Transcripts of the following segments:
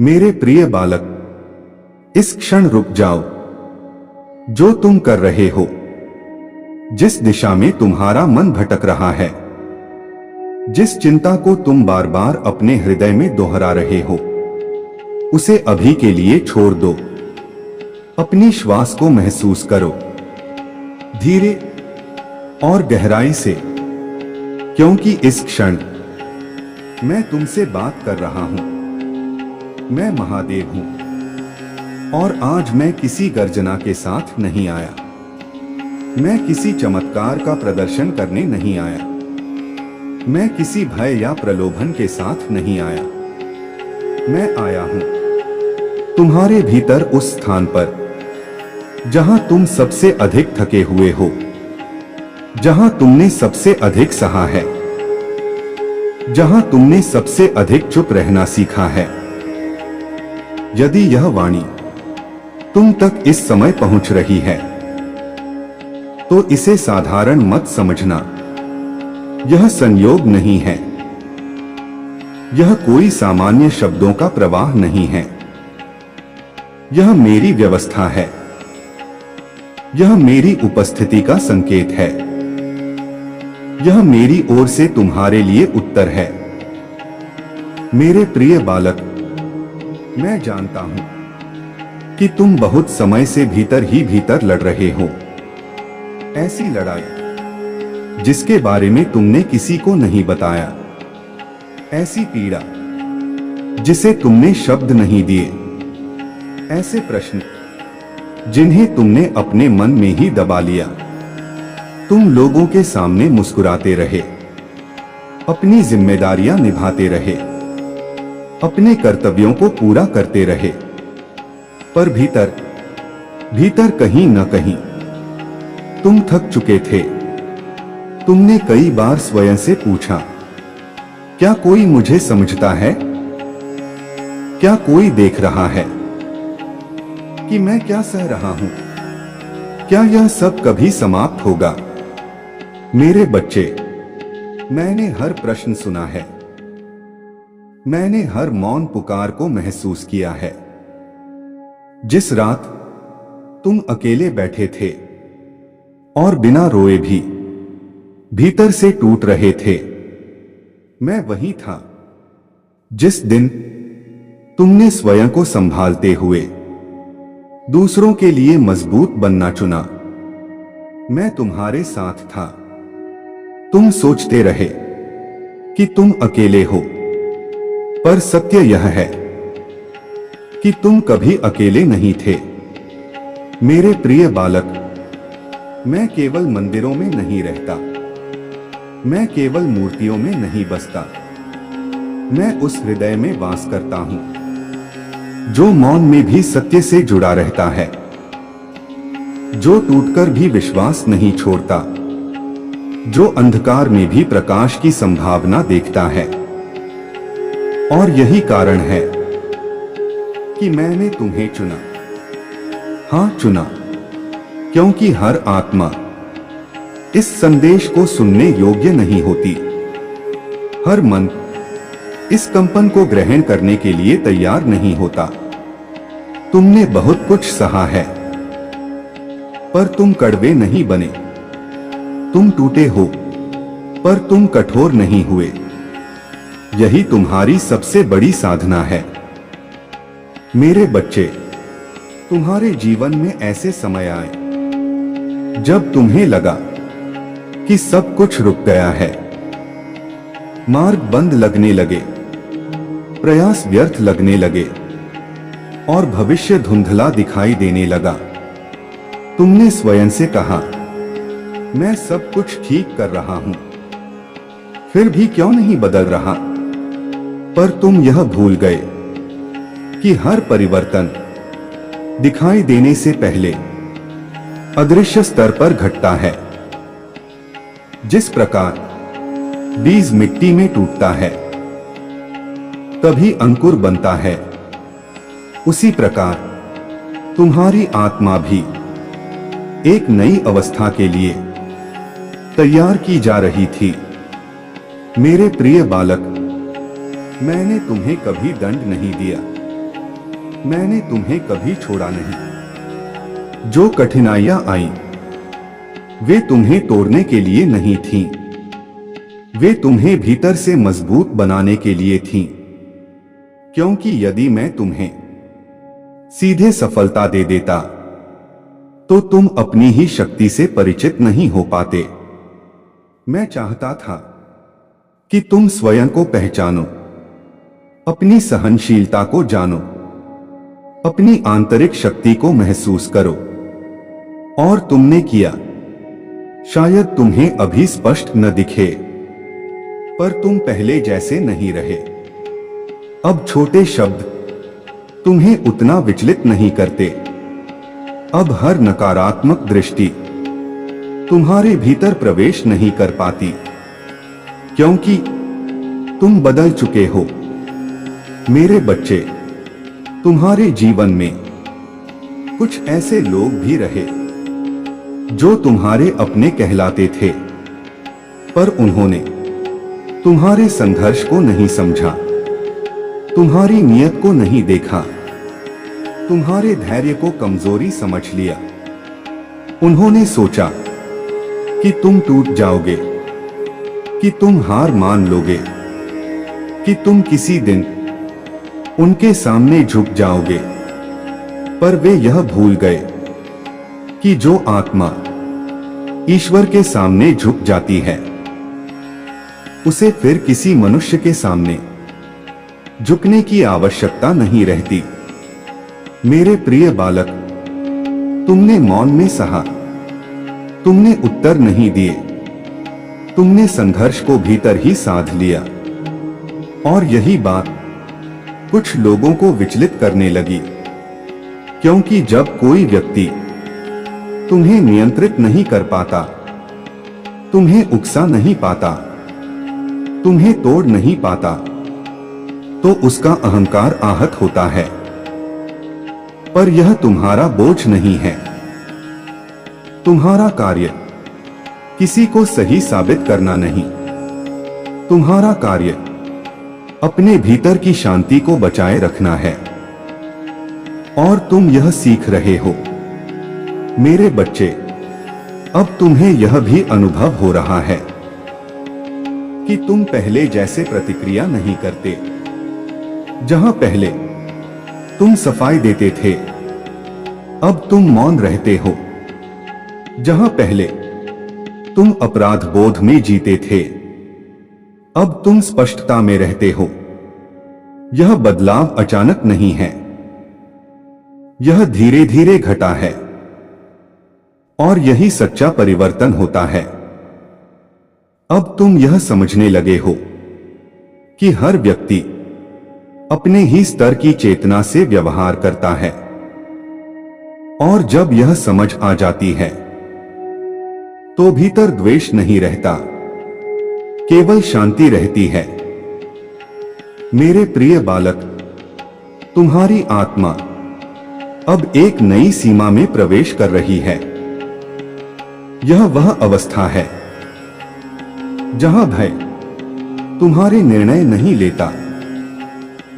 मेरे प्रिय बालक, इस क्षण रुक जाओ। जो तुम कर रहे हो, जिस दिशा में तुम्हारा मन भटक रहा है, जिस चिंता को तुम बार बार अपने हृदय में दोहरा रहे हो, उसे अभी के लिए छोड़ दो। अपनी श्वास को महसूस करो, धीरे और गहराई से, क्योंकि इस क्षण मैं तुमसे बात कर रहा हूं। मैं महादेव हूं और आज मैं किसी गर्जना के साथ नहीं आया। मैं किसी चमत्कार का प्रदर्शन करने नहीं आया। मैं किसी भय या प्रलोभन के साथ नहीं आया। मैं आया हूं तुम्हारे भीतर, उस स्थान पर जहां तुम सबसे अधिक थके हुए हो, जहां तुमने सबसे अधिक सहा है, जहां तुमने सबसे अधिक चुप रहना सीखा है। यदि यह वाणी तुम तक इस समय पहुंच रही है, तो इसे साधारण मत समझना। यह संयोग नहीं है। यह कोई सामान्य शब्दों का प्रवाह नहीं है। यह मेरी व्यवस्था है। यह मेरी उपस्थिति का संकेत है। यह मेरी ओर से तुम्हारे लिए उत्तर है। मेरे प्रिय बालक, मैं जानता हूं कि तुम बहुत समय से भीतर ही भीतर लड़ रहे हो। ऐसी लड़ाई जिसके बारे में तुमने किसी को नहीं बताया। ऐसी पीड़ा जिसे तुमने शब्द नहीं दिए। ऐसे प्रश्न जिन्हें तुमने अपने मन में ही दबा लिया। तुम लोगों के सामने मुस्कुराते रहे, अपनी जिम्मेदारियां निभाते रहे, अपने कर्तव्यों को पूरा करते रहे, पर भीतर भीतर कहीं न कहीं तुम थक चुके थे। तुमने कई बार स्वयं से पूछा, क्या कोई मुझे समझता है? क्या कोई देख रहा है कि मैं क्या सह रहा हूं? क्या यह सब कभी समाप्त होगा? मेरे बच्चे, मैंने हर प्रश्न सुना है। मैंने हर मौन पुकार को महसूस किया है। जिस रात तुम अकेले बैठे थे और बिना रोए भी भीतर से टूट रहे थे, मैं वही था। जिस दिन तुमने स्वयं को संभालते हुए दूसरों के लिए मजबूत बनना चुना, मैं तुम्हारे साथ था। तुम सोचते रहे कि तुम अकेले हो, पर सत्य यह है कि तुम कभी अकेले नहीं थे। मेरे प्रिय बालक, मैं केवल मंदिरों में नहीं रहता। मैं केवल मूर्तियों में नहीं बसता। मैं उस हृदय में वास करता हूं जो मौन में भी सत्य से जुड़ा रहता है, जो टूटकर भी विश्वास नहीं छोड़ता, जो अंधकार में भी प्रकाश की संभावना देखता है। और यही कारण है कि मैंने तुम्हें चुना। हां, चुना, क्योंकि हर आत्मा इस संदेश को सुनने योग्य नहीं होती। हर मन इस कंपन को ग्रहण करने के लिए तैयार नहीं होता। तुमने बहुत कुछ सहा है, पर तुम कड़वे नहीं बने। तुम टूटे हो, पर तुम कठोर नहीं हुए। यही तुम्हारी सबसे बड़ी साधना है। मेरे बच्चे, तुम्हारे जीवन में ऐसे समय आए जब तुम्हें लगा कि सब कुछ रुक गया है। मार्ग बंद लगने लगे, प्रयास व्यर्थ लगने लगे और भविष्य धुंधला दिखाई देने लगा। तुमने स्वयं से कहा, मैं सब कुछ ठीक कर रहा हूं, फिर भी क्यों नहीं बदल रहा? पर तुम यह भूल गए कि हर परिवर्तन दिखाई देने से पहले अदृश्य स्तर पर घटता है। जिस प्रकार बीज मिट्टी में टूटता है, तभी अंकुर बनता है, उसी प्रकार तुम्हारी आत्मा भी एक नई अवस्था के लिए तैयार की जा रही थी। मेरे प्रिय बालक, मैंने तुम्हें कभी दंड नहीं दिया। मैंने तुम्हें कभी छोड़ा नहीं। जो कठिनाइयां आईं, वे तुम्हें तोड़ने के लिए नहीं थीं। वे तुम्हें भीतर से मजबूत बनाने के लिए थीं। क्योंकि यदि मैं तुम्हें सीधे सफलता दे देता तो तुम अपनी ही शक्ति से परिचित नहीं हो पाते। मैं चाहता था कि तुम स्वयं को पहचानो, अपनी सहनशीलता को जानो, अपनी आंतरिक शक्ति को महसूस करो। और तुमने किया। शायद तुम्हें अभी स्पष्ट न दिखे, पर तुम पहले जैसे नहीं रहे। अब छोटे शब्द तुम्हें उतना विचलित नहीं करते। अब हर नकारात्मक दृष्टि तुम्हारे भीतर प्रवेश नहीं कर पाती, क्योंकि तुम बदल चुके हो। मेरे बच्चे, तुम्हारे जीवन में कुछ ऐसे लोग भी रहे जो तुम्हारे अपने कहलाते थे, पर उन्होंने तुम्हारे संघर्ष को नहीं समझा, तुम्हारी नीयत को नहीं देखा, तुम्हारे धैर्य को कमजोरी समझ लिया। उन्होंने सोचा कि तुम टूट जाओगे, कि तुम हार मान लोगे, कि तुम किसी दिन उनके सामने झुक जाओगे। पर वे यह भूल गए कि जो आत्मा ईश्वर के सामने झुक जाती है, उसे फिर किसी मनुष्य के सामने झुकने की आवश्यकता नहीं रहती। मेरे प्रिय बालक, तुमने मौन में सहा, तुमने उत्तर नहीं दिए, तुमने संघर्ष को भीतर ही साध लिया। और यही बात कुछ लोगों को विचलित करने लगी, क्योंकि जब कोई व्यक्ति तुम्हें नियंत्रित नहीं कर पाता, तुम्हें उकसा नहीं पाता, तुम्हें तोड़ नहीं पाता, तो उसका अहंकार आहत होता है। पर यह तुम्हारा बोझ नहीं है। तुम्हारा कार्य किसी को सही साबित करना नहीं। तुम्हारा कार्य अपने भीतर की शांति को बचाए रखना है। और तुम यह सीख रहे हो। मेरे बच्चे, अब तुम्हें यह भी अनुभव हो रहा है कि तुम पहले जैसे प्रतिक्रिया नहीं करते। जहां पहले तुम सफाई देते थे, अब तुम मौन रहते हो। जहां पहले तुम अपराध बोध में जीते थे, अब तुम स्पष्टता में रहते हो। यह बदलाव अचानक नहीं है, यह धीरे धीरे घटा है। और यही सच्चा परिवर्तन होता है। अब तुम यह समझने लगे हो कि हर व्यक्ति अपने ही स्तर की चेतना से व्यवहार करता है। और जब यह समझ आ जाती है, तो भीतर द्वेष नहीं रहता, केवल शांति रहती है। मेरे प्रिय बालक, तुम्हारी आत्मा अब एक नई सीमा में प्रवेश कर रही है। यह वह अवस्था है जहां भय तुम्हारे निर्णय नहीं लेता,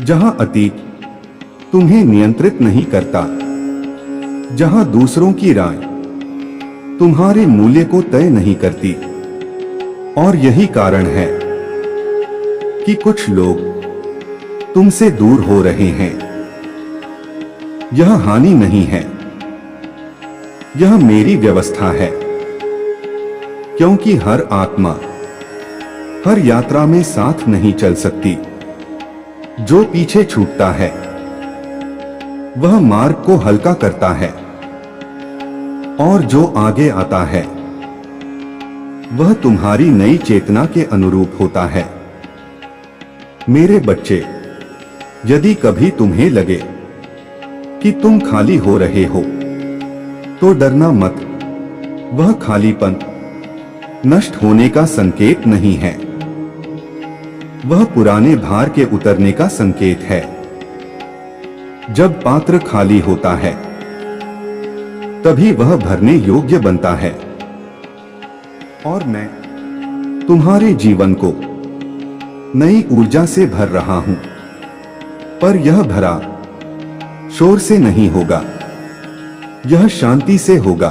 जहां अतीत तुम्हें नियंत्रित नहीं करता, जहां दूसरों की राय तुम्हारे मूल्य को तय नहीं करती। और यही कारण है कि कुछ लोग तुमसे दूर हो रहे हैं। यह हानि नहीं है, यह मेरी व्यवस्था है। क्योंकि हर आत्मा हर यात्रा में साथ नहीं चल सकती। जो पीछे छूटता है, वह मार्ग को हल्का करता है, और जो आगे आता है, वह तुम्हारी नई चेतना के अनुरूप होता है। मेरे बच्चे, यदि कभी तुम्हें लगे कि तुम खाली हो रहे हो, तो डरना मत। वह खालीपन नष्ट होने का संकेत नहीं है, वह पुराने भार के उतरने का संकेत है। जब पात्र खाली होता है, तभी वह भरने योग्य बनता है। और मैं तुम्हारे जीवन को नई ऊर्जा से भर रहा हूं। पर यह भरा शोर से नहीं होगा, यह शांति से होगा।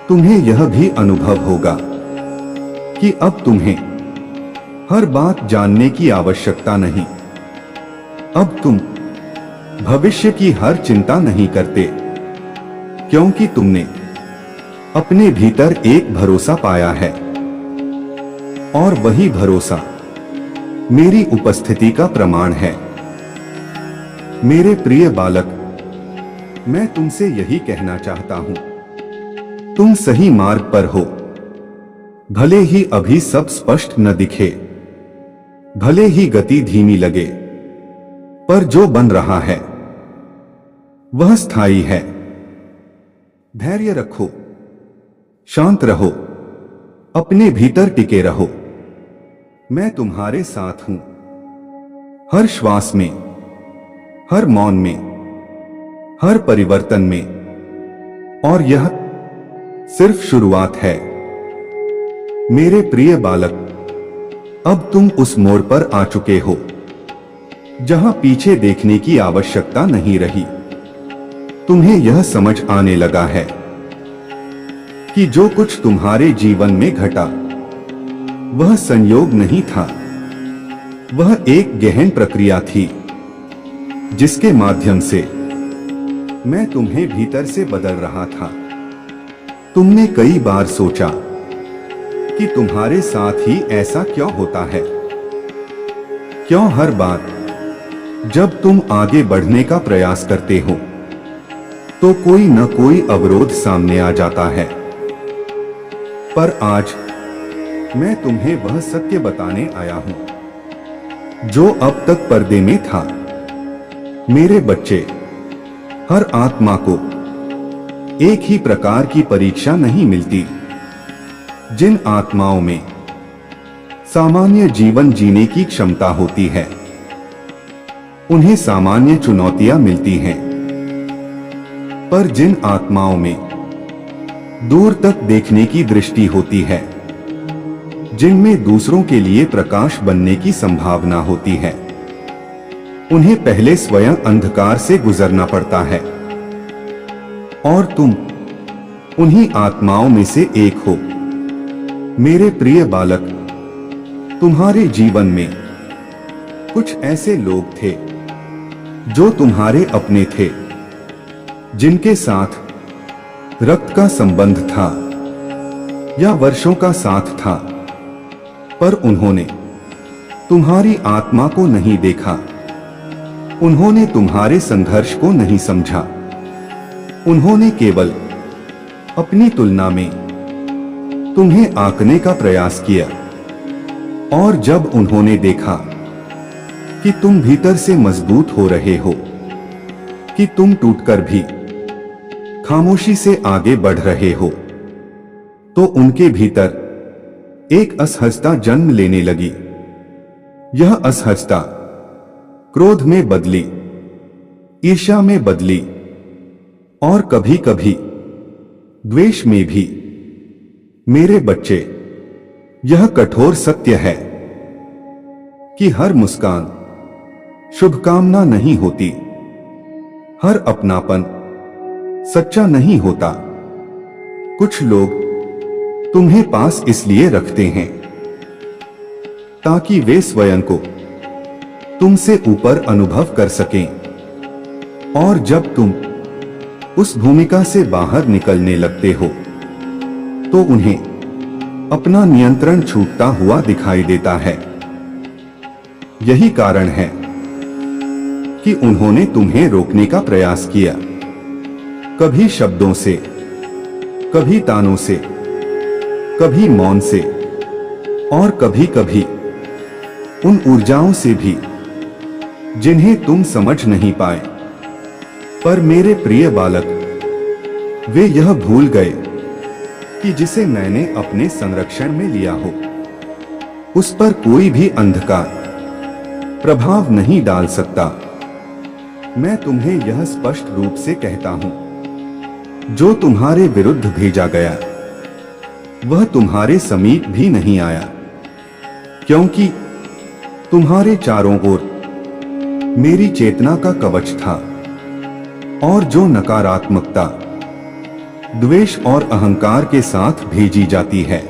तुम्हें यह भी अनुभव होगा कि अब तुम्हें हर बात जानने की आवश्यकता नहीं। अब तुम भविष्य की हर चिंता नहीं करते, क्योंकि तुमने अपने भीतर एक भरोसा पाया है, और वही भरोसा मेरी उपस्थिति का प्रमाण है। मेरे प्रिय बालक, मैं तुमसे यही कहना चाहता हूं, तुम सही मार्ग पर हो। भले ही अभी सब स्पष्ट न दिखे, भले ही गति धीमी लगे, पर जो बन रहा है वह स्थायी है। धैर्य रखो, शांत रहो, अपने भीतर टिके रहो। मैं तुम्हारे साथ हूं, हर श्वास में, हर मौन में, हर परिवर्तन में, और यह सिर्फ शुरुआत है। मेरे प्रिय बालक, अब तुम उस मोड़ पर आ चुके हो जहां पीछे देखने की आवश्यकता नहीं रही। तुम्हें यह समझ आने लगा है कि जो कुछ तुम्हारे जीवन में घटा वह संयोग नहीं था, वह एक गहन प्रक्रिया थी जिसके माध्यम से मैं तुम्हें भीतर से बदल रहा था। तुमने कई बार सोचा कि तुम्हारे साथ ही ऐसा क्यों होता है? क्यों हर बार जब तुम आगे बढ़ने का प्रयास करते हो तो कोई न कोई अवरोध सामने आ जाता है? पर आज मैं तुम्हें वह सत्य बताने आया हूं जो अब तक पर्दे में था। मेरे बच्चे, हर आत्मा को एक ही प्रकार की परीक्षा नहीं मिलती। जिन आत्माओं में सामान्य जीवन जीने की क्षमता होती है उन्हें सामान्य चुनौतियां मिलती हैं, पर जिन आत्माओं में दूर तक देखने की दृष्टि होती है, जिनमें दूसरों के लिए प्रकाश बनने की संभावना होती है, उन्हें पहले स्वयं अंधकार से गुजरना पड़ता है। और तुम उन्हीं आत्माओं में से एक हो। मेरे प्रिय बालक, तुम्हारे जीवन में कुछ ऐसे लोग थे जो तुम्हारे अपने थे, जिनके साथ रक्त का संबंध था या वर्षों का साथ था, पर उन्होंने तुम्हारी आत्मा को नहीं देखा, उन्होंने तुम्हारे संघर्ष को नहीं समझा, उन्होंने केवल अपनी तुलना में तुम्हें आंकने का प्रयास किया। और जब उन्होंने देखा कि तुम भीतर से मजबूत हो रहे हो, कि तुम टूटकर भी खामोशी से आगे बढ़ रहे हो, तो उनके भीतर एक असहजता जन्म लेने लगी। यह असहजता क्रोध में बदली, ईर्ष्या में बदली, और कभी कभी द्वेष में भी। मेरे बच्चे, यह कठोर सत्य है कि हर मुस्कान शुभकामना नहीं होती, हर अपनापन सच्चा नहीं होता। कुछ लोग तुम्हें पास इसलिए रखते हैं ताकि वे स्वयं को तुमसे ऊपर अनुभव कर सकें, और जब तुम उस भूमिका से बाहर निकलने लगते हो तो उन्हें अपना नियंत्रण छूटता हुआ दिखाई देता है। यही कारण है कि उन्होंने तुम्हें रोकने का प्रयास किया, कभी शब्दों से, कभी तानों से, कभी मौन से, और कभी कभी उन ऊर्जाओं से भी जिन्हें तुम समझ नहीं पाए। पर मेरे प्रिय बालक, वे यह भूल गए कि जिसे मैंने अपने संरक्षण में लिया हो उस पर कोई भी अंधकार प्रभाव नहीं डाल सकता। मैं तुम्हें यह स्पष्ट रूप से कहता हूं, जो तुम्हारे विरुद्ध भेजा गया वह तुम्हारे समीप भी नहीं आया, क्योंकि तुम्हारे चारों ओर मेरी चेतना का कवच था। और जो नकारात्मकता, द्वेष और अहंकार के साथ भेजी जाती है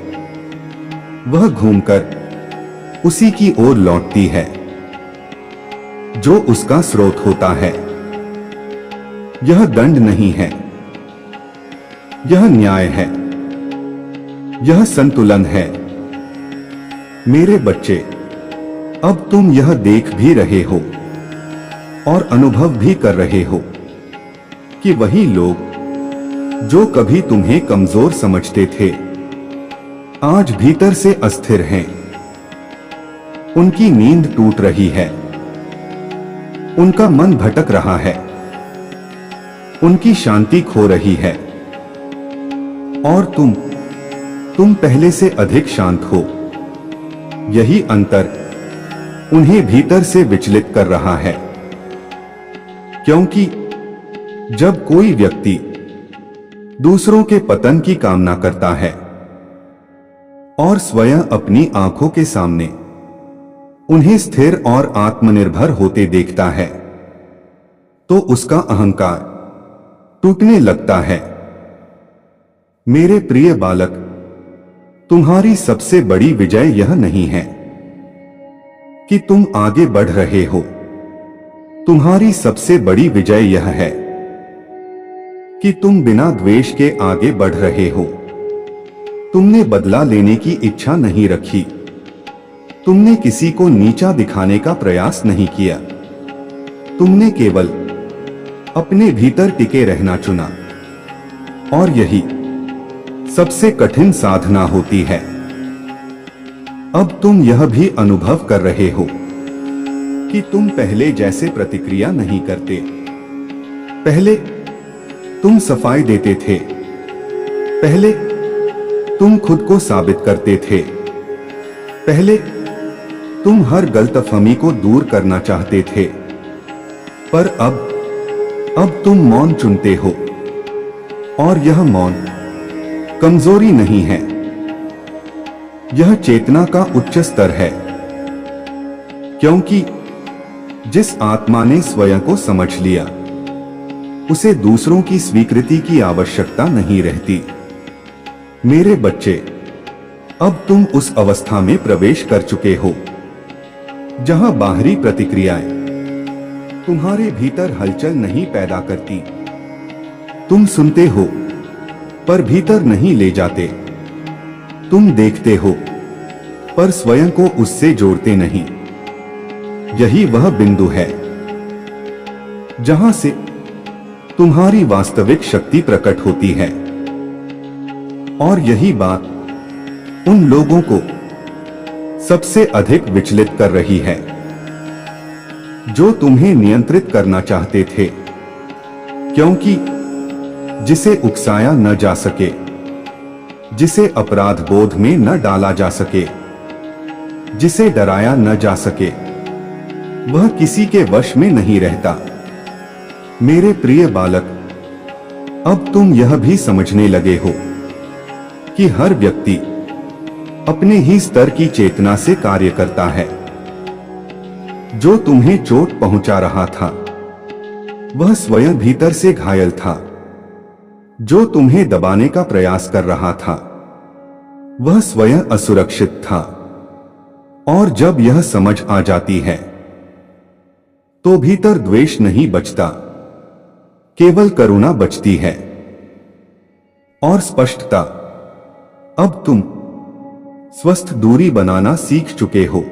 वह घूमकर उसी की ओर लौटती है जो उसका स्रोत होता है। यह दंड नहीं है, यह न्याय है, यह संतुलन है। मेरे बच्चे, अब तुम यह देख भी रहे हो और अनुभव भी कर रहे हो कि वही लोग जो कभी तुम्हें कमजोर समझते थे आज भीतर से अस्थिर हैं। उनकी नींद टूट रही है, उनका मन भटक रहा है, उनकी शांति खो रही है और तुम पहले से अधिक शांत हो। यही अंतर उन्हें भीतर से विचलित कर रहा है, क्योंकि जब कोई व्यक्ति दूसरों के पतन की कामना करता है और स्वयं अपनी आंखों के सामने उन्हें स्थिर और आत्मनिर्भर होते देखता है तो उसका अहंकार टूटने लगता है। मेरे प्रिय बालक, तुम्हारी सबसे बड़ी विजय यह नहीं है कि तुम आगे बढ़ रहे हो। तुम्हारी सबसे बड़ी विजय यह है कि तुम बिना द्वेष के आगे बढ़ रहे हो। तुमने बदला लेने की इच्छा नहीं रखी, तुमने किसी को नीचा दिखाने का प्रयास नहीं किया, तुमने केवल अपने भीतर टिके रहना चुना। और यही सबसे कठिन साधना होती है। अब तुम यह भी अनुभव कर रहे हो कि तुम पहले जैसे प्रतिक्रिया नहीं करते। पहले तुम सफाई देते थे, पहले तुम खुद को साबित करते थे, पहले तुम हर गलतफहमी को दूर करना चाहते थे, पर अब तुम मौन चुनते हो। और यह मौन कमजोरी नहीं है, यह चेतना का उच्च स्तर है, क्योंकि जिस आत्मा ने स्वयं को समझ लिया उसे दूसरों की स्वीकृति की आवश्यकता नहीं रहती। मेरे बच्चे, अब तुम उस अवस्था में प्रवेश कर चुके हो जहां बाहरी प्रतिक्रियाएं तुम्हारे भीतर हलचल नहीं पैदा करती। तुम सुनते हो पर भीतर नहीं ले जाते, तुम देखते हो पर स्वयं को उससे जोड़ते नहीं। यही वह बिंदु है जहां से तुम्हारी वास्तविक शक्ति प्रकट होती है। और यही बात उन लोगों को सबसे अधिक विचलित कर रही है जो तुम्हें नियंत्रित करना चाहते थे, क्योंकि जिसे उकसाया न जा सके, जिसे अपराध बोध में न डाला जा सके, जिसे डराया न जा सके, वह किसी के वश में नहीं रहता। मेरे प्रिय बालक, अब तुम यह भी समझने लगे हो कि हर व्यक्ति अपने ही स्तर की चेतना से कार्य करता है। जो तुम्हें चोट पहुंचा रहा था वह स्वयं भीतर से घायल था। जो तुम्हें दबाने का प्रयास कर रहा था वह स्वयं असुरक्षित था। और जब यह समझ आ जाती है तो भीतर द्वेष नहीं बचता, केवल करुणा बचती है और स्पष्टता। अब तुम स्वस्थ दूरी बनाना सीख चुके हो,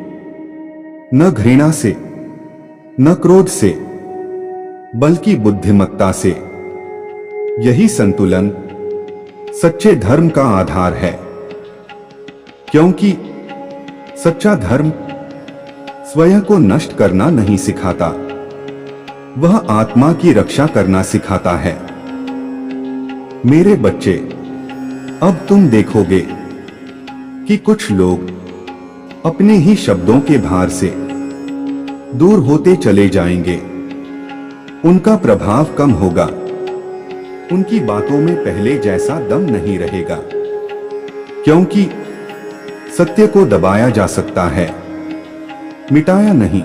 न घृणा से, न क्रोध से, बल्कि बुद्धिमत्ता से। यही संतुलन सच्चे धर्म का आधार है, क्योंकि सच्चा धर्म स्वयं को नष्ट करना नहीं सिखाता, वह आत्मा की रक्षा करना सिखाता है। मेरे बच्चे, अब तुम देखोगे कि कुछ लोग अपने ही शब्दों के भार से दूर होते चले जाएंगे। उनका प्रभाव कम होगा, उनकी बातों में पहले जैसा दम नहीं रहेगा, क्योंकि सत्य को दबाया जा सकता है, मिटाया नहीं।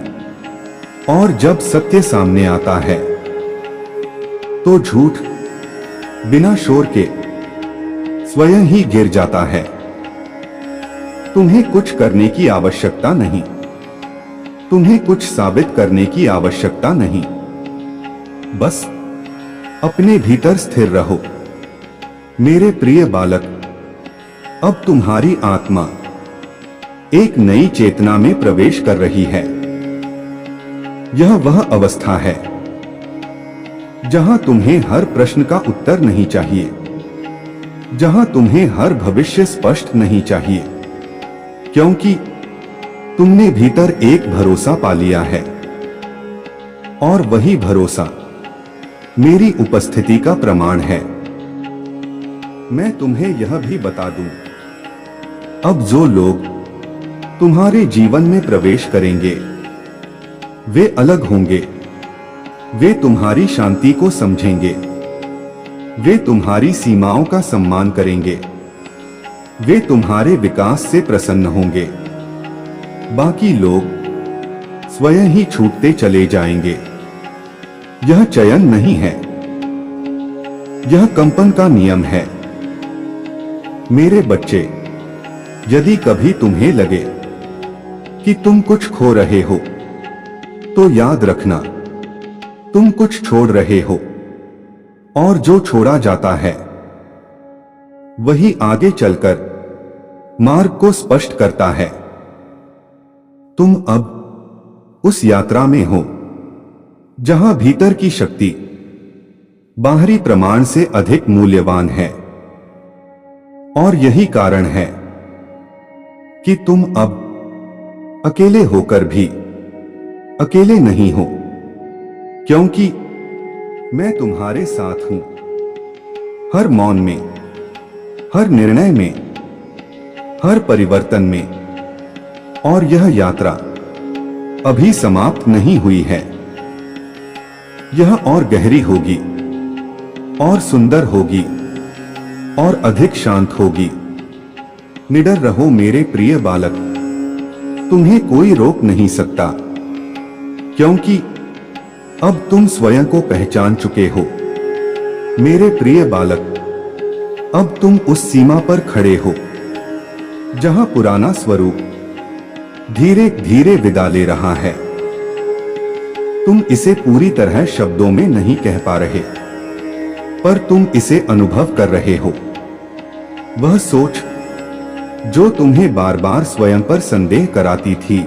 और जब सत्य सामने आता है तो झूठ बिना शोर के स्वयं ही गिर जाता है। तुम्हें कुछ करने की आवश्यकता नहीं, तुम्हें कुछ साबित करने की आवश्यकता नहीं। बस अपने भीतर स्थिर रहो। मेरे प्रिय बालक, अब तुम्हारी आत्मा एक नई चेतना में प्रवेश कर रही है। यह वह अवस्था है जहां तुम्हें हर प्रश्न का उत्तर नहीं चाहिए, जहां तुम्हें हर भविष्य स्पष्ट नहीं चाहिए, क्योंकि तुमने भीतर एक भरोसा पा लिया है और वही भरोसा मेरी उपस्थिति का प्रमाण है। मैं तुम्हें यह भी बता दूं, अब जो लोग तुम्हारे जीवन में प्रवेश करेंगे वे अलग होंगे। वे तुम्हारी शांति को समझेंगे, वे तुम्हारी सीमाओं का सम्मान करेंगे, वे तुम्हारे विकास से प्रसन्न होंगे। बाकी लोग स्वयं ही छूटते चले जाएंगे। यह चयन नहीं है, यह कंपन का नियम है। मेरे बच्चे, यदि कभी तुम्हें लगे कि तुम कुछ खो रहे हो, तो याद रखना तुम कुछ छोड़ रहे हो, और जो छोड़ा जाता है वही आगे चलकर मार्ग को स्पष्ट करता है। तुम अब उस यात्रा में हो जहां भीतर की शक्ति बाहरी प्रमाण से अधिक मूल्यवान है, और यही कारण है कि तुम अब अकेले होकर भी अकेले नहीं हो, क्योंकि मैं तुम्हारे साथ हूं। हर मौन में, हर निर्णय में, हर परिवर्तन में। और यह यात्रा अभी समाप्त नहीं हुई है। यह और गहरी होगी, और सुंदर होगी, और अधिक शांत होगी। निडर रहो मेरे प्रिय बालक, तुम्हें कोई रोक नहीं सकता, क्योंकि अब तुम स्वयं को पहचान चुके हो। मेरे प्रिय बालक, अब तुम उस सीमा पर खड़े हो जहां पुराना स्वरूप धीरे धीरे विदा ले रहा है। तुम इसे पूरी तरह शब्दों में नहीं कह पा रहे, पर तुम इसे अनुभव कर रहे हो। वह सोच जो तुम्हें बार बार स्वयं पर संदेह कराती थी,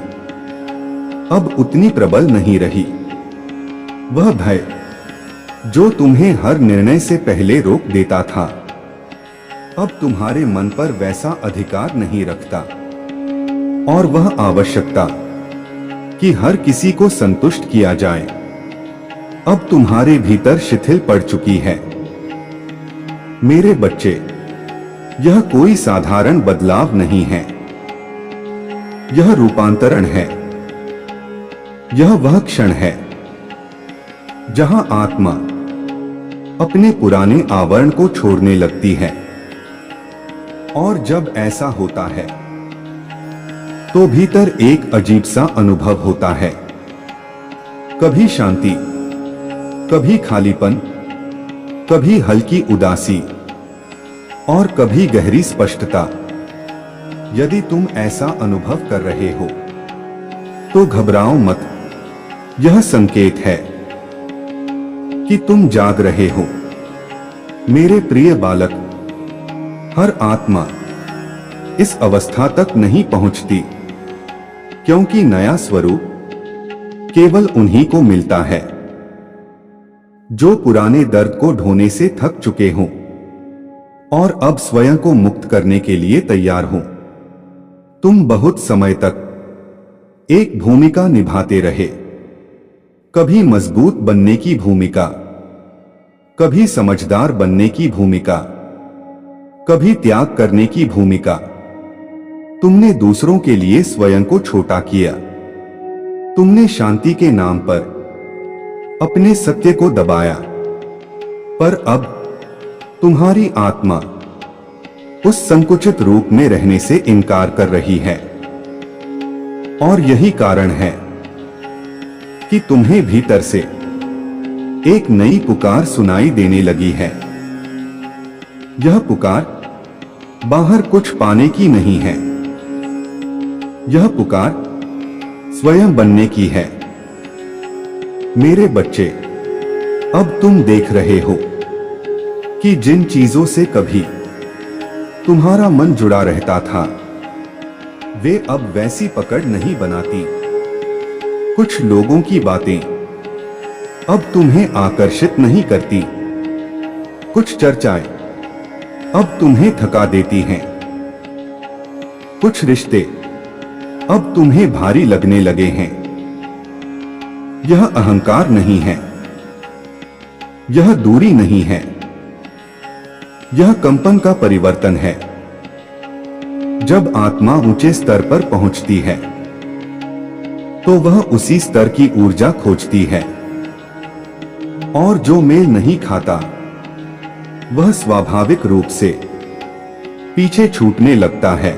अब उतनी प्रबल नहीं रही। वह भय जो तुम्हें हर निर्णय से पहले रोक देता था, अब तुम्हारे मन पर वैसा अधिकार नहीं रखता। और वह आवश्यकता कि हर किसी को संतुष्ट किया जाए, अब तुम्हारे भीतर शिथिल पड़ चुकी है। मेरे बच्चे, यह कोई साधारण बदलाव नहीं है, यह रूपांतरण है। यह वह क्षण है जहां आत्मा अपने पुराने आवरण को छोड़ने लगती है। और जब ऐसा होता है तो भीतर एक अजीब सा अनुभव होता है। कभी शांति, कभी खालीपन, कभी हल्की उदासी, और कभी गहरी स्पष्टता। यदि तुम ऐसा अनुभव कर रहे हो तो घबराओ मत। यह संकेत है कि तुम जाग रहे हो। मेरे प्रिय बालक, हर आत्मा इस अवस्था तक नहीं पहुंचती, क्योंकि नया स्वरूप केवल उन्हीं को मिलता है जो पुराने दर्द को ढोने से थक चुके हों और अब स्वयं को मुक्त करने के लिए तैयार हों। तुम बहुत समय तक एक भूमिका निभाते रहे, कभी मजबूत बनने की भूमिका, कभी समझदार बनने की भूमिका, कभी त्याग करने की भूमिका। तुमने दूसरों के लिए स्वयं को छोटा किया। तुमने शांति के नाम पर अपने सत्य को दबाया। पर अब तुम्हारी आत्मा उस संकुचित रूप में रहने से इनकार कर रही है। और यही कारण है कि तुम्हें भीतर से एक नई पुकार सुनाई देने लगी है। यह पुकार बाहर कुछ पाने की नहीं है, यह पुकार स्वयं बनने की है। मेरे बच्चे, अब तुम देख रहे हो कि जिन चीजों से कभी तुम्हारा मन जुड़ा रहता था, वे अब वैसी पकड़ नहीं बनाती। कुछ लोगों की बातें अब तुम्हें आकर्षित नहीं करती। कुछ चर्चाएं अब तुम्हें थका देती हैं। कुछ रिश्ते अब तुम्हें भारी लगने लगे हैं। यह अहंकार नहीं है, यह दूरी नहीं है, यह कंपन का परिवर्तन है। जब आत्मा ऊंचे स्तर पर पहुंचती है तो वह उसी स्तर की ऊर्जा खोजती है, और जो मेल नहीं खाता वह स्वाभाविक रूप से पीछे छूटने लगता है।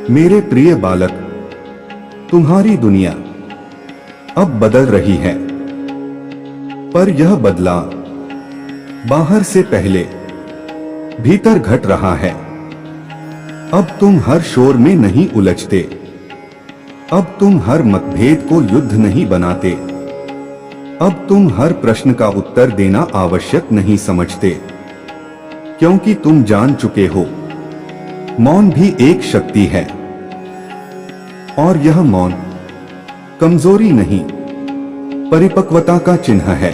मेरे प्रिय बालक, तुम्हारी दुनिया अब बदल रही है, पर यह बदलाव बाहर से पहले भीतर घट रहा है। अब तुम हर शोर में नहीं उलझते, अब तुम हर मतभेद को युद्ध नहीं बनाते, अब तुम हर प्रश्न का उत्तर देना आवश्यक नहीं समझते, क्योंकि तुम जान चुके हो मौन भी एक शक्ति है। और यह मौन कमजोरी नहीं, परिपक्वता का चिन्ह है।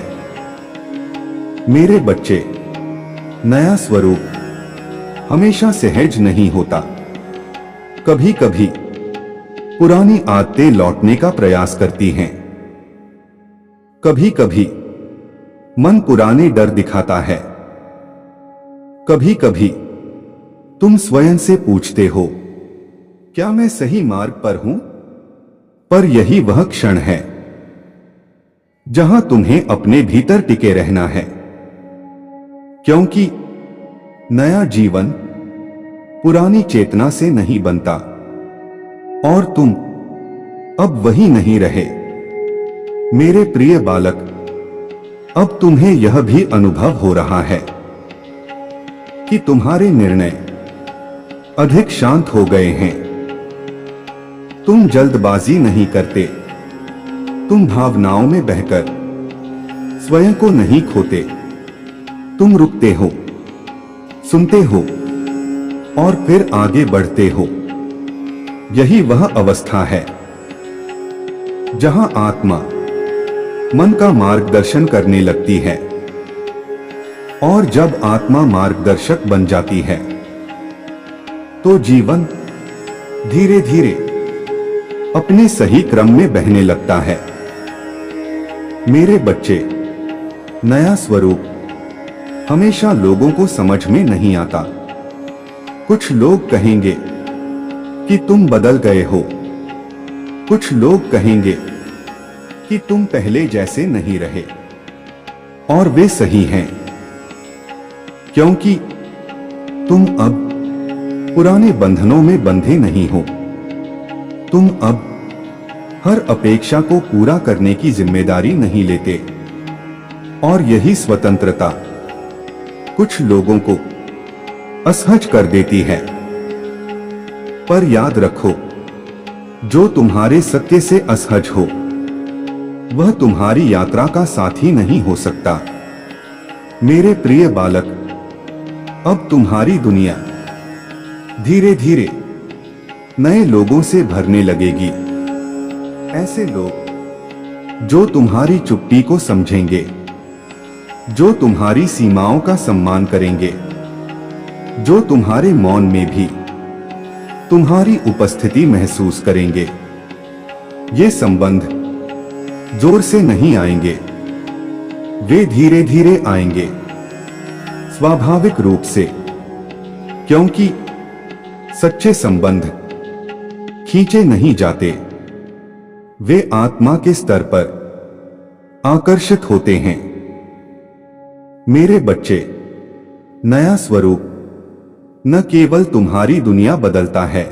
मेरे बच्चे, नया स्वरूप हमेशा सहज नहीं होता। कभी कभी पुरानी आदतें लौटने का प्रयास करती हैं। कभी कभी मन पुराने डर दिखाता है। कभी कभी तुम स्वयं से पूछते हो, क्या मैं सही मार्ग पर हूं? पर यही वह क्षण है जहां तुम्हें अपने भीतर टिके रहना है, क्योंकि नया जीवन पुरानी चेतना से नहीं बनता, और तुम अब वही नहीं रहे। मेरे प्रिय बालक, अब तुम्हें यह भी अनुभव हो रहा है कि तुम्हारे निर्णय अधिक शांत हो गए हैं। तुम जल्दबाजी नहीं करते, तुम भावनाओं में बहकर स्वयं को नहीं खोते। तुम रुकते हो, सुनते हो और फिर आगे बढ़ते हो। यही वह अवस्था है जहां आत्मा मन का मार्गदर्शन करने लगती है, और जब आत्मा मार्गदर्शक बन जाती है तो जीवन धीरे धीरे अपने सही क्रम में बहने लगता है। मेरे बच्चे, नया स्वरूप हमेशा लोगों को समझ में नहीं आता। कुछ लोग कहेंगे कि तुम बदल गए हो, कुछ लोग कहेंगे कि तुम पहले जैसे नहीं रहे, और वे सही हैं, क्योंकि तुम अब पुराने बंधनों में बंधे नहीं हो। तुम अब हर अपेक्षा को पूरा करने की जिम्मेदारी नहीं लेते, और यही स्वतंत्रता कुछ लोगों को असहज कर देती है। पर याद रखो, जो तुम्हारे सत्य से असहज हो वह तुम्हारी यात्रा का साथी नहीं हो सकता। मेरे प्रिय बालक, अब तुम्हारी दुनिया धीरे धीरे नए लोगों से भरने लगेगी। ऐसे लोग जो तुम्हारी चुप्पी को समझेंगे, जो तुम्हारी सीमाओं का सम्मान करेंगे, जो तुम्हारे मौन में भी तुम्हारी उपस्थिति महसूस करेंगे। ये संबंध जोर से नहीं आएंगे, वे धीरे धीरे आएंगे, स्वाभाविक रूप से, क्योंकि सच्चे संबंध खींचे नहीं जाते, वे आत्मा के स्तर पर आकर्षित होते हैं। मेरे बच्चे, नया स्वरूप न केवल तुम्हारी दुनिया बदलता है,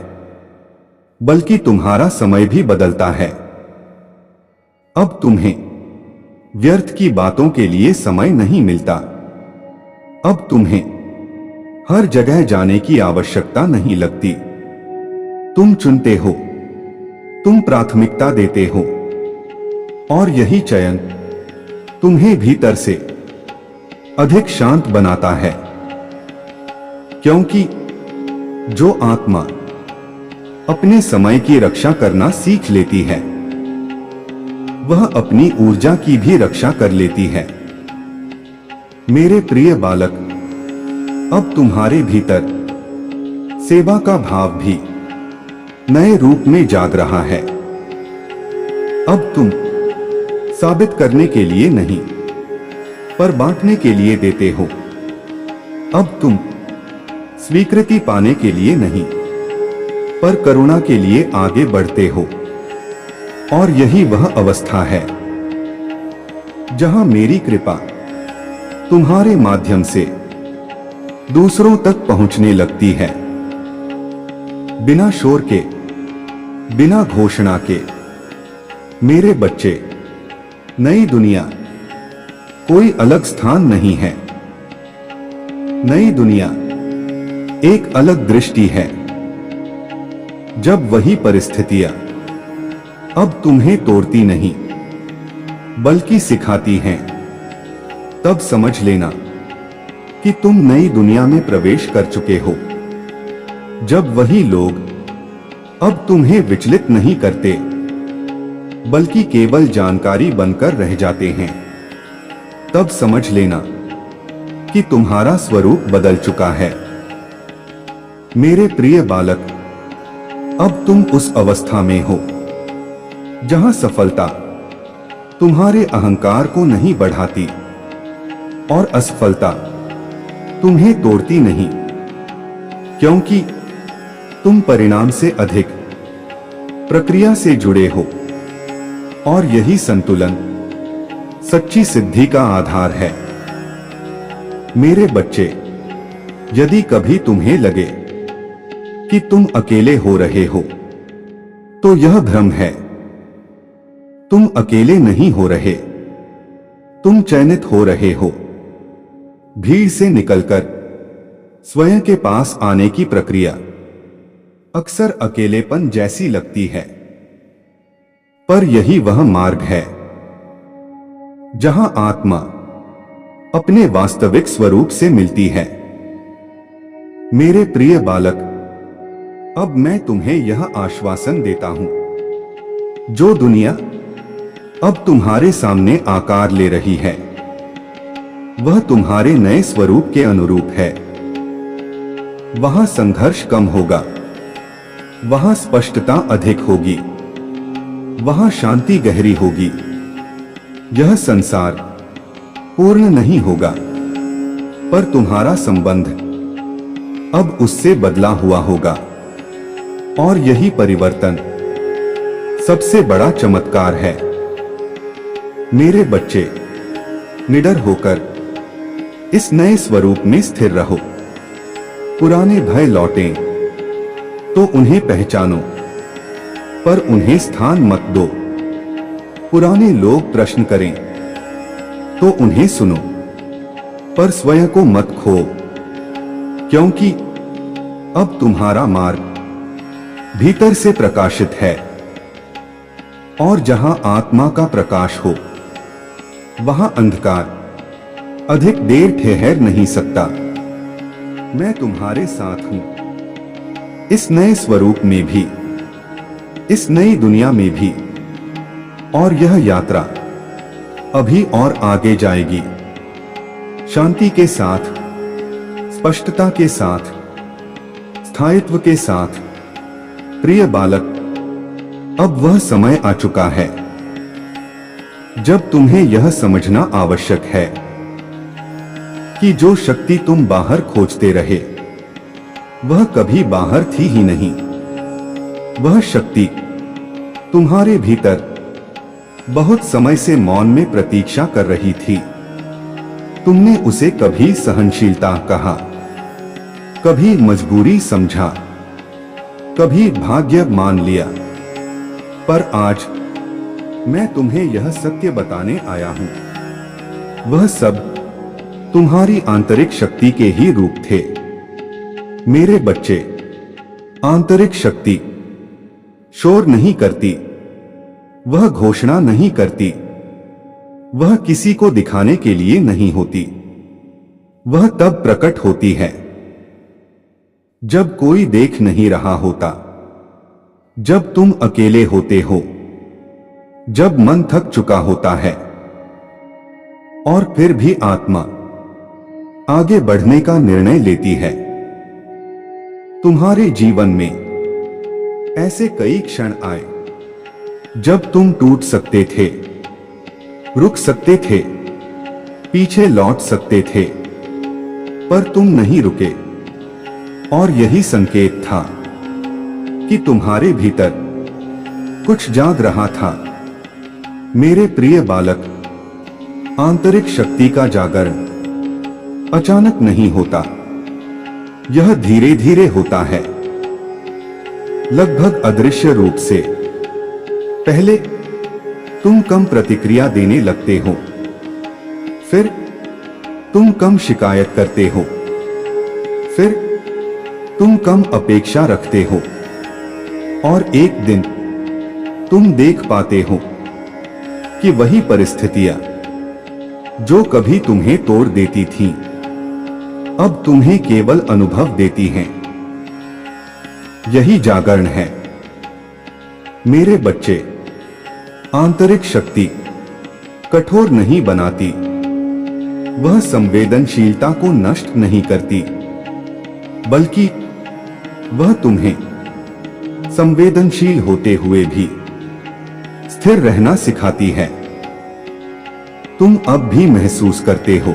बल्कि तुम्हारा समय भी बदलता है। अब तुम्हें व्यर्थ की बातों के लिए समय नहीं मिलता। अब तुम्हें हर जगह जाने की आवश्यकता नहीं लगती। तुम चुनते हो, तुम प्राथमिकता देते हो, और यही चयन तुम्हें भीतर से अधिक शांत बनाता है। क्योंकि जो आत्मा अपने समय की रक्षा करना सीख लेती है, वह अपनी ऊर्जा की भी रक्षा कर लेती है। मेरे प्रिय बालक, अब तुम्हारे भीतर सेवा का भाव भी नए रूप में जाग रहा है। अब तुम साबित करने के लिए नहीं, पर बांटने के लिए देते हो। अब तुम स्वीकृति पाने के लिए नहीं, पर करुणा के लिए आगे बढ़ते हो। और यही वह अवस्था है जहां मेरी कृपा तुम्हारे माध्यम से दूसरों तक पहुंचने लगती है। बिना शोर के, बिना घोषणा के। मेरे बच्चे, नई दुनिया कोई अलग स्थान नहीं है। नई दुनिया एक अलग दृष्टि है। जब वही परिस्थितियां अब तुम्हें तोड़ती नहीं, बल्कि सिखाती हैं, तब समझ लेना कि तुम नई दुनिया में प्रवेश कर चुके हो। जब वही लोग अब तुम्हें विचलित नहीं करते, बल्कि केवल जानकारी बनकर रह जाते हैं, तब समझ लेना कि तुम्हारा स्वरूप बदल चुका है। मेरे प्रिय बालक, अब तुम उस अवस्था में हो जहां सफलता तुम्हारे अहंकार को नहीं बढ़ाती और असफलता तुम्हें तोड़ती नहीं, क्योंकि तुम परिणाम से अधिक प्रक्रिया से जुड़े हो। और यही संतुलन सच्ची सिद्धि का आधार है। मेरे बच्चे, यदि कभी तुम्हें लगे कि तुम अकेले हो रहे हो, तो यह भ्रम है। तुम अकेले नहीं हो रहे, तुम चयनित हो रहे हो। भीड़ से निकलकर स्वयं के पास आने की प्रक्रिया अक्सर अकेलेपन जैसी लगती है, पर यही वह मार्ग है जहां आत्मा अपने वास्तविक स्वरूप से मिलती है। मेरे प्रिय बालक, अब मैं तुम्हें यह आश्वासन देता हूं, जो दुनिया अब तुम्हारे सामने आकार ले रही है, वह तुम्हारे नए स्वरूप के अनुरूप है। वहां संघर्ष कम होगा, वहां स्पष्टता अधिक होगी, वहां शांति गहरी होगी। यह संसार पूर्ण नहीं होगा, पर तुम्हारा संबंध अब उससे बदला हुआ होगा। और यही परिवर्तन सबसे बड़ा चमत्कार है। मेरे बच्चे, निडर होकर इस नए स्वरूप में स्थिर रहो। पुराने भय लौटें तो उन्हें पहचानो, पर उन्हें स्थान मत दो। पुराने लोग प्रश्न करें तो उन्हें सुनो, पर स्वयं को मत खो, क्योंकि अब तुम्हारा मार्ग भीतर से प्रकाशित है। और जहां आत्मा का प्रकाश हो, वहां अंधकार अधिक देर ठहर नहीं सकता। मैं तुम्हारे साथ हूं, इस नए स्वरूप में भी, इस नई दुनिया में भी। और यह यात्रा अभी और आगे जाएगी, शांति के साथ, स्पष्टता के साथ, स्थायित्व के साथ। प्रिय बालक, अब वह समय आ चुका है जब तुम्हें यह समझना आवश्यक है कि जो शक्ति तुम बाहर खोजते रहे, वह कभी बाहर थी ही नहीं। वह शक्ति तुम्हारे भीतर बहुत समय से मौन में प्रतीक्षा कर रही थी। तुमने उसे कभी सहनशीलता कहा, कभी मजबूरी समझा, कभी भाग्य मान लिया, पर आज मैं तुम्हें यह सत्य बताने आया हूं। वह सब तुम्हारी आंतरिक शक्ति के ही रूप थे। मेरे बच्चे, आंतरिक शक्ति शोर नहीं करती, वह घोषणा नहीं करती, वह किसी को दिखाने के लिए नहीं होती। वह तब प्रकट होती है जब कोई देख नहीं रहा होता, जब तुम अकेले होते हो, जब मन थक चुका होता है, और फिर भी आत्मा आगे बढ़ने का निर्णय लेती है। तुम्हारे जीवन में ऐसे कई क्षण आए जब तुम टूट सकते थे, रुक सकते थे, पीछे लौट सकते थे, पर तुम नहीं रुके। और यही संकेत था कि तुम्हारे भीतर कुछ जाग रहा था। मेरे प्रिय बालक, आंतरिक शक्ति का जागरण अचानक नहीं होता, यह धीरे धीरे होता है, लगभग अदृश्य रूप से। पहले तुम कम प्रतिक्रिया देने लगते हो, फिर तुम कम शिकायत करते हो, फिर तुम कम अपेक्षा रखते हो, और एक दिन तुम देख पाते हो कि वही परिस्थितियां जो कभी तुम्हें तोड़ देती थीं, अब तुम्हें केवल अनुभव देती हैं। यही जागरण है मेरे बच्चे। आंतरिक शक्ति कठोर नहीं बनाती, वह संवेदनशीलता को नष्ट नहीं करती, बल्कि वह तुम्हें संवेदनशील होते हुए भी स्थिर रहना सिखाती है। तुम अब भी महसूस करते हो,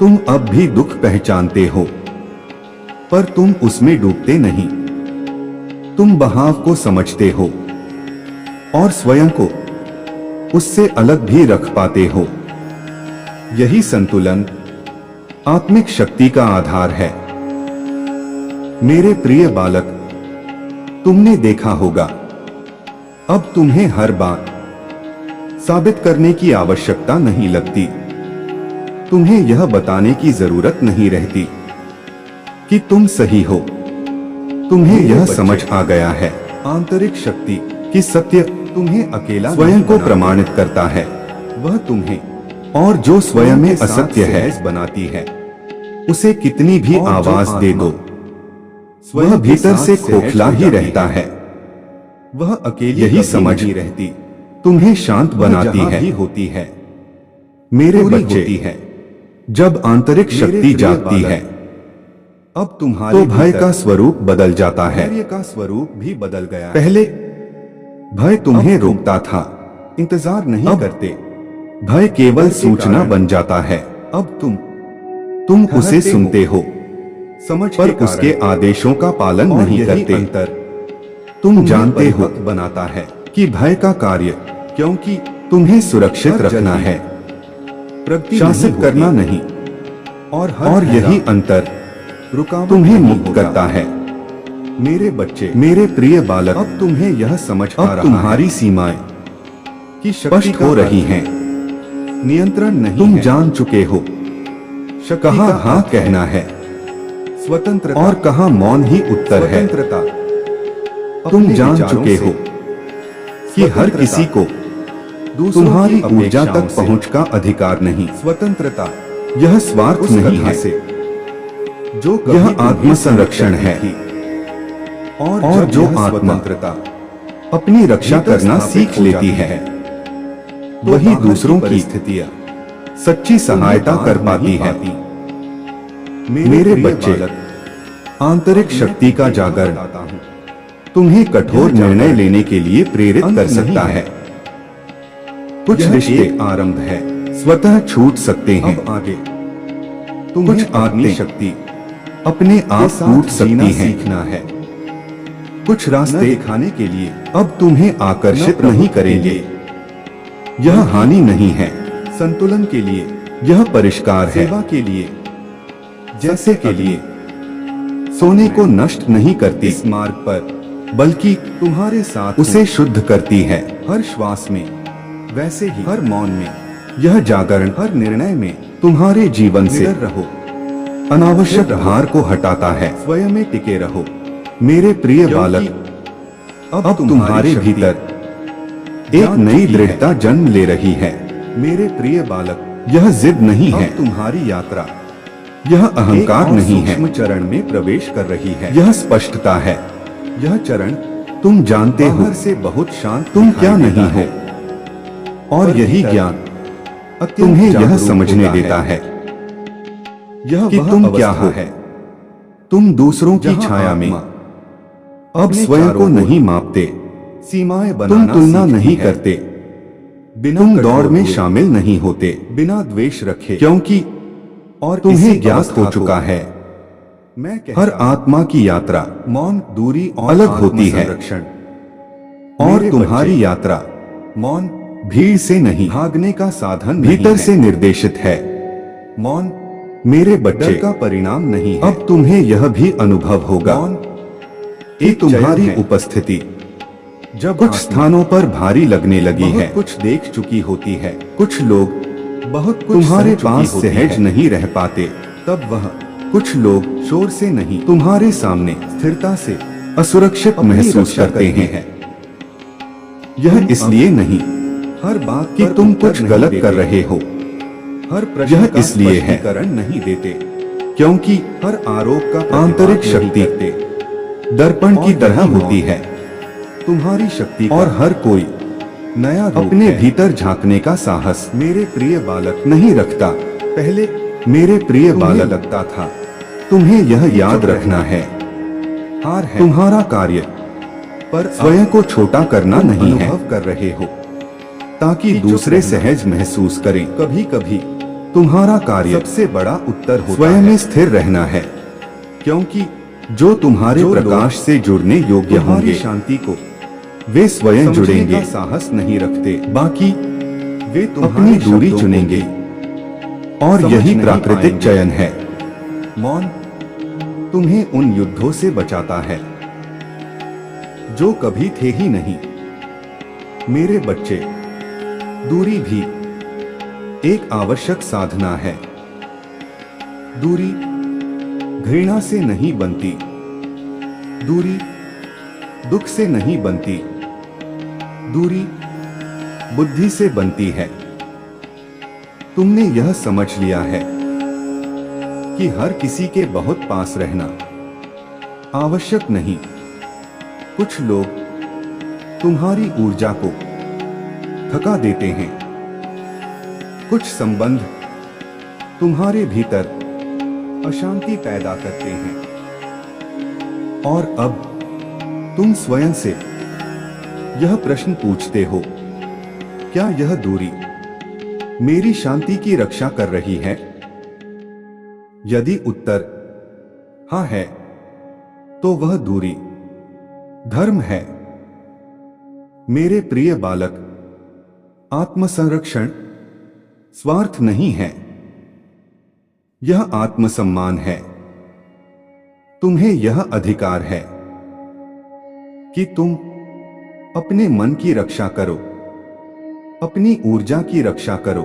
तुम अब भी दुख पहचानते हो, पर तुम उसमें डूबते नहीं। तुम बहाव को समझते हो और स्वयं को उससे अलग भी रख पाते हो। यही संतुलन आत्मिक शक्ति का आधार है। मेरे प्रिय बालक, तुमने देखा होगा, अब तुम्हें हर बात साबित करने की आवश्यकता नहीं लगती। तुम्हें यह बताने की जरूरत नहीं रहती कि तुम सही हो। तुम्हें यह समझ आ गया है आंतरिक शक्ति कि सत्य तुम्हें अकेला स्वयं को प्रमाणित करता है। वह तुम्हें, और जो स्वयं में असत्य है, बनाती है। उसे कितनी भी आवाज दे दो, वह भीतर से खोखला ही रहता है। वह अकेली यही समझ ही रहती, तुम्हें शांत बनाती है, होती है। मेरे बच्चे, है जब आंतरिक शक्ति जागती है, अब तुम्हारे तो भय का स्वरूप बदल जाता है। भय का स्वरूप भी बदल गया। पहले भय तुम्हें रोकता था, इंतजार नहीं करते। भय केवल सूचना बन जाता है। अब तुम उसे सुनते हो, समझ पर उसके आदेशों का पालन नहीं करते। अंतर तुम जानते हो बनाता है कि भय का कार्य, क्योंकि तुम्हें सुरक्षित रखना है, शासित करना नहीं। और यही अंतर तुम्हें मुक्त करता है। मेरे बच्चे, मेरे प्रिय बालक, अब तुम्हें यह समझ आ रहा है तुम्हारी सीमाएं की स्पष्ट हो रही हैं। नियंत्रण नहीं, तुम जान चुके हो कहाँ हाँ कहना है, स्वतंत्रता, और कहाँ मौन ही उत्तर है। तुम जान चुके हो कि हर किसी को तुम्हारी ऊर्जा तक पहुंच का अधिकार नहीं। स्वतंत्रता यह स्वार्थ नहीं है, जो यह आत्म संरक्षण है। और जो आत्मतंत्रता अपनी रक्षा करना सीख लेती है, वही दूसरों की स्थितियां सच्ची सहायता कर पाती है। मेरे बच्चे, आंतरिक शक्ति का जागरण तुम्हें कठोर निर्णय लेने के लिए प्रेरित कर सकता है। कुछ रिश्ते आरंभ है, स्वतः छूट सकते हैं। अब आगे कुछ आत्मिक शक्ति अपने आप टूट सकती है। सीखना है, कुछ रास्ते दिखाने के लिए अब तुम्हें आकर्षित नहीं करेंगे। यह हानि नहीं है, संतुलन के लिए। यह परिष्कार है, सेवा के लिए, जैसे के लिए। सोने को नष्ट नहीं करती। इस मार्ग पर बल्कि तुम्हारे साथ उसे शुद्ध करती है। हर श्वास में, वैसे ही हर मौन में, यह जागरण हर निर्णय में तुम्हारे जीवन से रहो, अनावश्यक भार को हटाता है। स्वयं में टिके रहो मेरे प्रिय बालक। अब तुम्हारे भीतर एक नई दृढ़ता जन्म ले रही है मेरे प्रिय बालक। यह जिद नहीं है तुम्हारी यात्रा, यह अहंकार नहीं है, चरण में प्रवेश कर रही है। यह स्पष्टता है, यह चरण तुम जानते हो से बहुत शांत तुम क्या नहीं हो, और यही ज्ञान तुम्हें यह समझने देता है यह कि तुम क्या हो है। तुम दूसरों की छाया में अब स्वयं को नहीं मापते, सीमाएं बनाना तुम तुलना नहीं करते, तुम दौड़ में शामिल नहीं होते बिना द्वेष रखे, क्योंकि और तुम्हें ज्ञात हो चुका है हर आत्मा की यात्रा मौन, दूरी और अलग होती है। और तुम्हारी यात्रा मौन, भीड़ से नहीं, भागने का साधन भीतर से निर्देशित है। मौन मेरे बच्चे का परिणाम नहीं है। अब तुम्हें यह भी अनुभव होगा कि तुम्हारी उपस्थिति जब कुछ स्थानों पर भारी लगने लगी है, कुछ देख चुकी होती है, कुछ लोग बहुत तुम्हारे पास सहज नहीं रह पाते, तब वह कुछ लोग शोर से नहीं तुम्हारे सामने स्थिरता से असुरक्षित महसूस करते हैं। यह इसलिए नहीं हर बात कि तुम कुछ गलत कर रहे हो, हर प्रश्न यह इसलिए है कारण नहीं देते क्योंकि हर आरोप का आंतरिक शक्ति दर्पण की तरह होती है तुम्हारी शक्ति, और हर कोई नया अपने भीतर झांकने का साहस मेरे प्रिय बालक नहीं रखता। पहले मेरे प्रिय बालक लगता था। तुम्हें यह याद रखना है हार है तुम्हारा कार्य, पर स्वयं को छोटा करना नहीं है। अनुभव कर रहे हो ताकि दूसरे सहज महसूस करें। कभी कभी तुम्हारा कार्य सबसे बड़ा उत्तर होता स्वयं में स्थिर रहना है, क्योंकि जो तुम्हारे प्रकाश से जुड़ने योग्य होंगे शांति को वे स्वयं जुड़ेंगे। साहस नहीं रखते, बाकी वे अपनी दूरी चुनेंगे, और यही प्राकृतिक चयन है। मौन तुम्हें उन युद्धों से बचाता है जो कभी थे ही नहीं मेरे बच्चे। दूरी भी एक आवश्यक साधना है। दूरी घृणा से नहीं बनती, दूरी दुख से नहीं बनती, दूरी बुद्धि से बनती है। तुमने यह समझ लिया है कि हर किसी के बहुत पास रहना आवश्यक नहीं। कुछ लोग तुम्हारी ऊर्जा को थका देते हैं, कुछ संबंध तुम्हारे भीतर अशांति पैदा करते हैं, और अब तुम स्वयं से यह प्रश्न पूछते हो, क्या यह दूरी मेरी शांति की रक्षा कर रही है? यदि उत्तर हाँ है, तो वह दूरी धर्म है मेरे प्रिय बालक। आत्मसंरक्षण स्वार्थ नहीं है, यह आत्मसम्मान है। तुम्हें यह अधिकार है कि तुम अपने मन की रक्षा करो, अपनी ऊर्जा की रक्षा करो,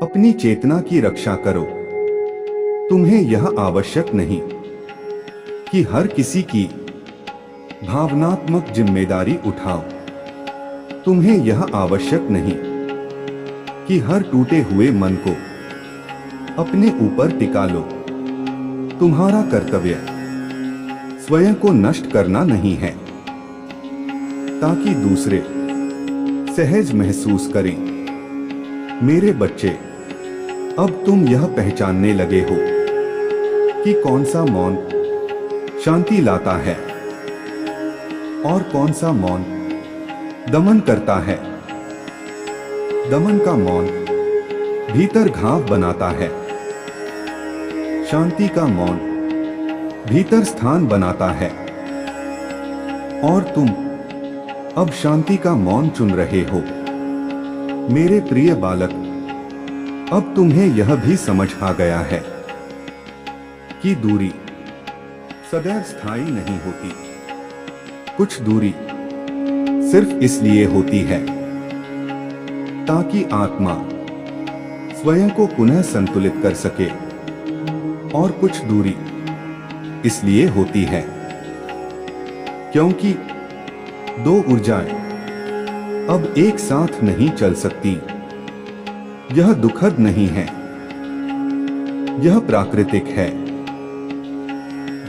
अपनी चेतना की रक्षा करो। तुम्हें यह आवश्यक नहीं कि हर किसी की भावनात्मक जिम्मेदारी उठाओ। तुम्हें यह आवश्यक नहीं कि हर टूटे हुए मन को अपने ऊपर टिका लो। तुम्हारा कर्तव्य स्वयं को नष्ट करना नहीं है, ताकि दूसरे सहज महसूस करें। मेरे बच्चे, अब तुम यह पहचानने लगे हो कि कौन सा मौन शांति लाता है और कौन सा मौन दमन करता है। दमन का मौन भीतर घाव बनाता है, शांति का मौन भीतर स्थान बनाता है। और तुम अब शांति का मौन चुन रहे हो मेरे प्रिय बालक। अब तुम्हें यह भी समझ आ गया है कि दूरी सदैव स्थायी नहीं होती। कुछ दूरी सिर्फ इसलिए होती है ताकि आत्मा स्वयं को पुनः संतुलित कर सके, और कुछ दूरी इसलिए होती है क्योंकि दो ऊर्जाएं अब एक साथ नहीं चल सकती। यह दुखद नहीं है, यह प्राकृतिक है।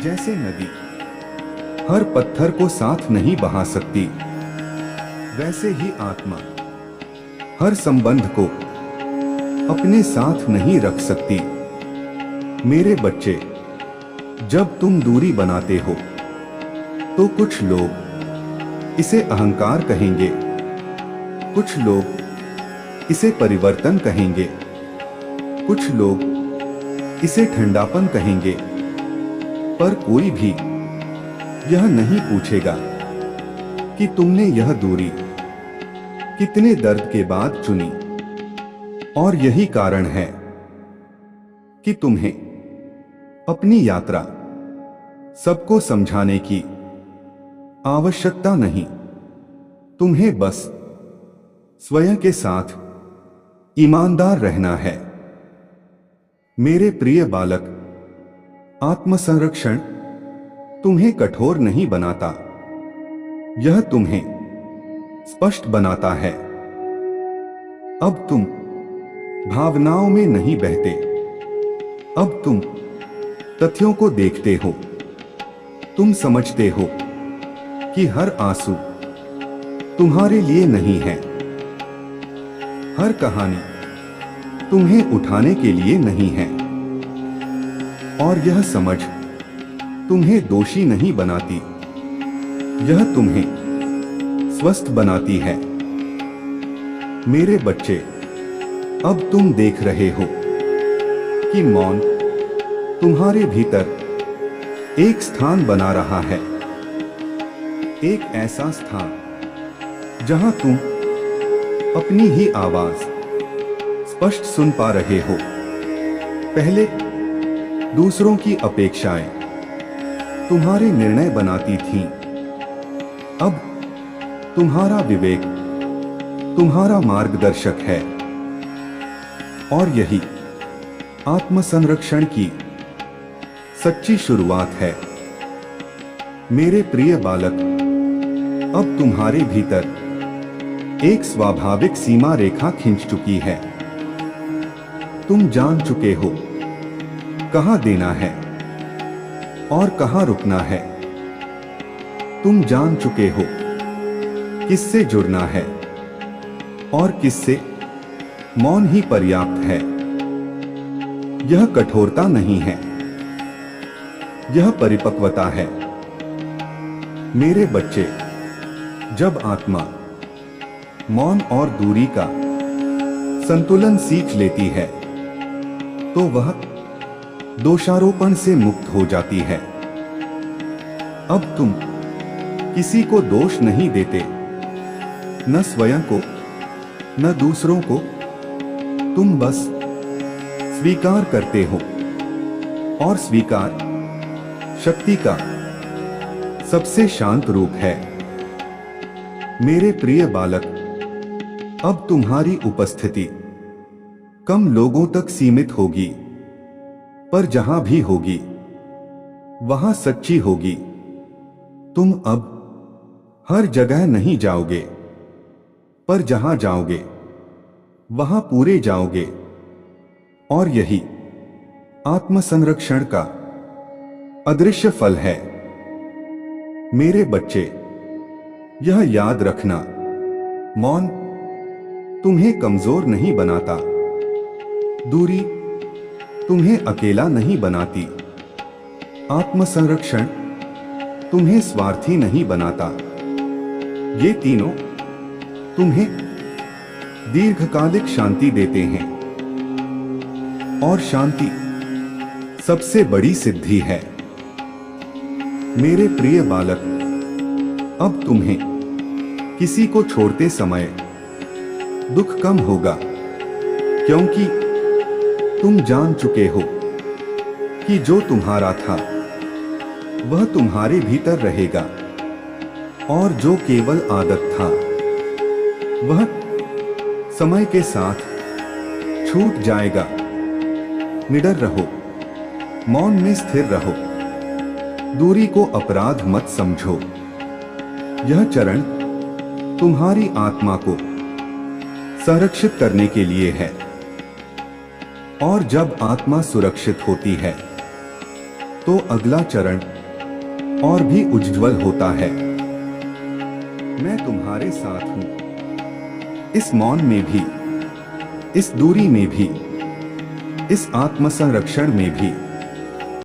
जैसे नदी हर पत्थर को साथ नहीं बहा सकती, वैसे ही आत्मा हर संबंध को अपने साथ नहीं रख सकती। मेरे बच्चे, जब तुम दूरी बनाते हो तो कुछ लोग इसे अहंकार कहेंगे, कुछ लोग इसे परिवर्तन कहेंगे, कुछ लोग इसे ठंडापन कहेंगे, पर कोई भी यह नहीं पूछेगा कि तुमने यह दूरी कितने दर्द के बाद चुनी। और यही कारण है कि तुम्हें अपनी यात्रा सबको समझाने की आवश्यकता नहीं। तुम्हें बस स्वयं के साथ ईमानदार रहना है। मेरे प्रिय बालक, आत्मसंरक्षण तुम्हें कठोर नहीं बनाता, यह तुम्हें स्पष्ट बनाता है। अब तुम भावनाओं में नहीं बहते, अब तुम तथ्यों को देखते हो। तुम समझते हो कि हर आंसू तुम्हारे लिए नहीं है, हर कहानी तुम्हें उठाने के लिए नहीं है, और यह समझ तुम्हें दोषी नहीं बनाती, यह तुम्हें स्वस्थ बनाती है। मेरे बच्चे, अब तुम देख रहे हो कि मौन तुम्हारे भीतर एक स्थान बना रहा है, एक ऐसा स्थान जहां तुम अपनी ही आवाज स्पष्ट सुन पा रहे हो। पहले दूसरों की अपेक्षाएं तुम्हारे निर्णय बनाती थीं, अब तुम्हारा विवेक तुम्हारा मार्गदर्शक है। और यही आत्मसंरक्षण की सच्ची शुरुआत है। मेरे प्रिय बालक, अब तुम्हारे भीतर एक स्वाभाविक सीमा रेखा खिंच चुकी है। तुम जान चुके हो कहां देना है और कहां रुकना है। तुम जान चुके हो किससे जुड़ना है और किससे मौन ही पर्याप्त है। यह कठोरता नहीं है, यह परिपक्वता है। मेरे बच्चे, जब आत्मा मौन और दूरी का संतुलन सीख लेती है तो वह दोषारोपण से मुक्त हो जाती है। अब तुम किसी को दोष नहीं देते, न स्वयं को न दूसरों को। तुम बस स्वीकार करते हो, और स्वीकार शक्ति का सबसे शांत रूप है। मेरे प्रिय बालक, अब तुम्हारी उपस्थिति कम लोगों तक सीमित होगी, पर जहां भी होगी वहां सच्ची होगी। तुम अब हर जगह नहीं जाओगे, पर जहां जाओगे वहां पूरे जाओगे। और यही आत्मसंरक्षण का अदृश्य फल है। मेरे बच्चे, यह याद रखना, मौन तुम्हें कमजोर नहीं बनाता, दूरी तुम्हें अकेला नहीं बनाती, आत्मसंरक्षण तुम्हें स्वार्थी नहीं बनाता। ये तीनों तुम्हें दीर्घकालिक शांति देते हैं, और शांति सबसे बड़ी सिद्धि है। मेरे प्रिय बालक, अब तुम्हें किसी को छोड़ते समय दुख कम होगा, क्योंकि तुम जान चुके हो कि जो तुम्हारा था वह तुम्हारे भीतर रहेगा। और जो केवल आदत था वह समय के साथ छूट जाएगा। निडर रहो, मौन में स्थिर रहो, दूरी को अपराध मत समझो। यह चरण तुम्हारी आत्मा को संरक्षित करने के लिए है। और जब आत्मा सुरक्षित होती है तो अगला चरण और भी उज्ज्वल होता है। मैं तुम्हारे साथ हूं, इस मौन में भी, इस दूरी में भी, इस आत्म संरक्षण में भी।